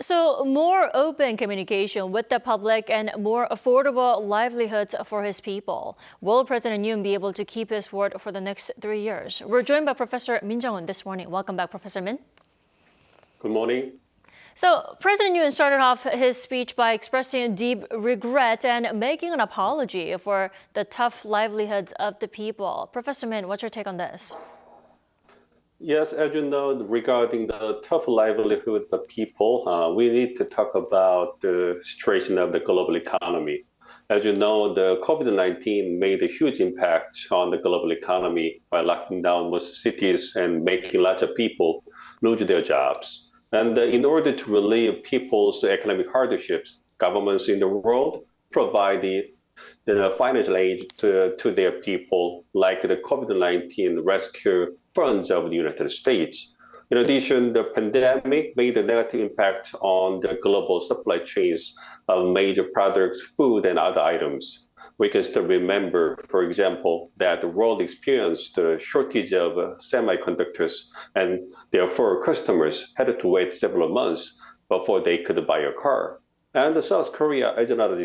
So, more open communication with the public and more affordable livelihoods for his people. Will President Yoon be able to keep his word for the next 3 years? We're joined by Professor Min Jeong-hun this morning. Welcome back, Professor Min. Good morning. So, President Yoon started off his speech by expressing deep regret and making an apology for the tough livelihoods of the people. Professor Min, what's your take on this? Yes, as you know, regarding the tough livelihood of people, we need to talk about the situation of the global economy. As you know, the COVID-19 made a huge impact on the global economy by locking down most cities and making lots of people lose their jobs. And in order to relieve people's economic hardships, governments in the world provide the financial aid to their people, like the COVID-19 rescue funds of the United States. In addition, the pandemic made a negative impact on the global supply chains of major products, food, and other items. We can still remember, for example, that the world experienced a shortage of semiconductors, and therefore customers had to wait several months before they could buy a car. And South Korea is another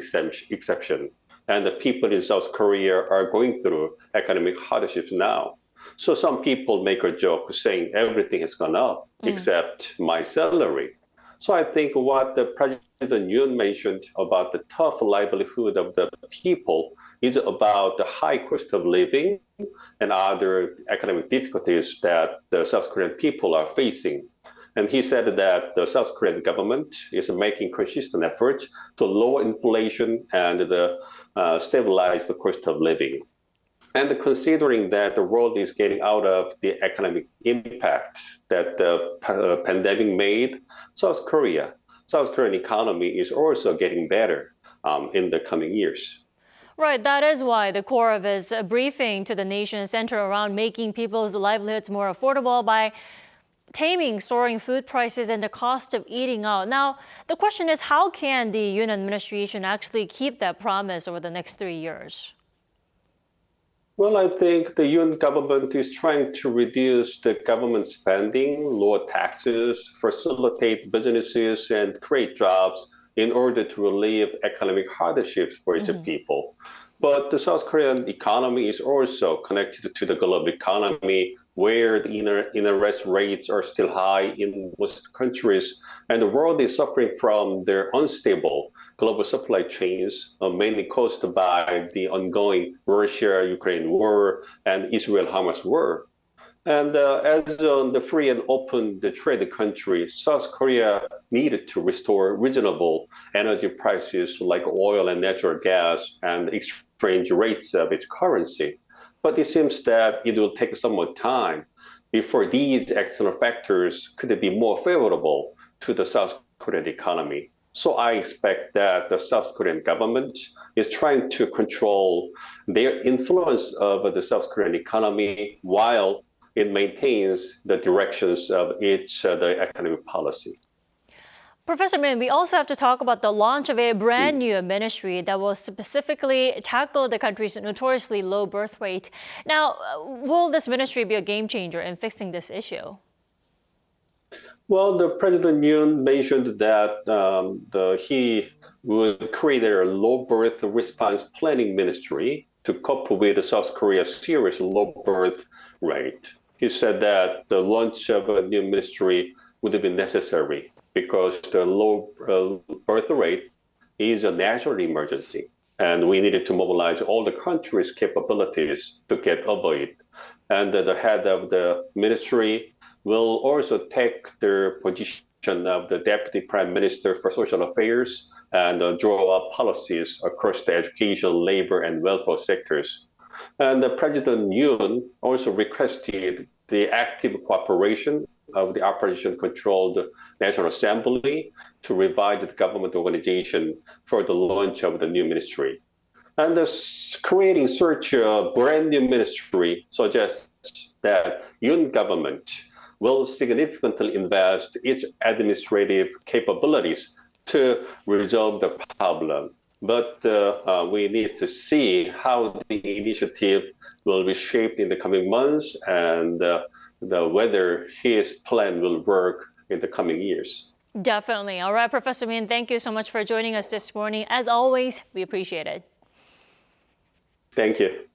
exception. And the people in South Korea are going through economic hardships now. So some people make a joke saying everything has gone up except my salary. So I think what the President Yoon mentioned about the tough livelihood of the people is about the high cost of living and other economic difficulties that the South Korean people are facing. And he said that the South Korean government is making consistent efforts to lower inflation and stabilize the cost of living. And considering that the world is getting out of the economic impact that the pandemic made, South Korean economy is also getting better in the coming years. Right, that is why the core of his briefing to the nation centered around making people's livelihoods more affordable by taming soaring food prices and the cost of eating out. Now, the question is, how can the Yoon administration actually keep that promise over the next 3 years? Well, I think the Yoon government is trying to reduce the government spending, lower taxes, facilitate businesses, and create jobs in order to relieve economic hardships for its people. But the South Korean economy is also connected to the global economy, where the interest rates are still high in most countries, and the world is suffering from their unstable global supply chains, mainly caused by the ongoing Russia-Ukraine war and Israel-Hamas war. And as the free and open trade country, South Korea needed to restore reasonable energy prices like oil and natural gas and exchange rates of its currency. But it seems that it will take some more time before these external factors could be more favorable to the South Korean economy. So I expect that the South Korean government is trying to control their influence over the South Korean economy while it maintains the directions of the economic policy. Professor Min, we also have to talk about the launch of a brand new ministry that will specifically tackle the country's notoriously low birth rate. Now, will this ministry be a game changer in fixing this issue? Well, the President Yoon mentioned that he would create a low birth response planning ministry to cope with South Korea's serious low birth rate. He said that the launch of a new ministry would be necessary because the low birth rate is a national emergency, and we needed to mobilize all the country's capabilities to get over it. And the head of the ministry will also take the position of the Deputy Prime Minister for Social Affairs and draw up policies across the education, labor, and welfare sectors. And President Yoon also requested the active cooperation of the opposition-controlled National Assembly to revise the government organization for the launch of the new ministry. And creating such a brand new ministry suggests that Yoon government will significantly invest its administrative capabilities to resolve the problem. But we need to see how the initiative will be shaped in the coming months and whether his plan will work in the coming years. Definitely. All right, Professor Min, thank you so much for joining us this morning. As always, we appreciate it. Thank you.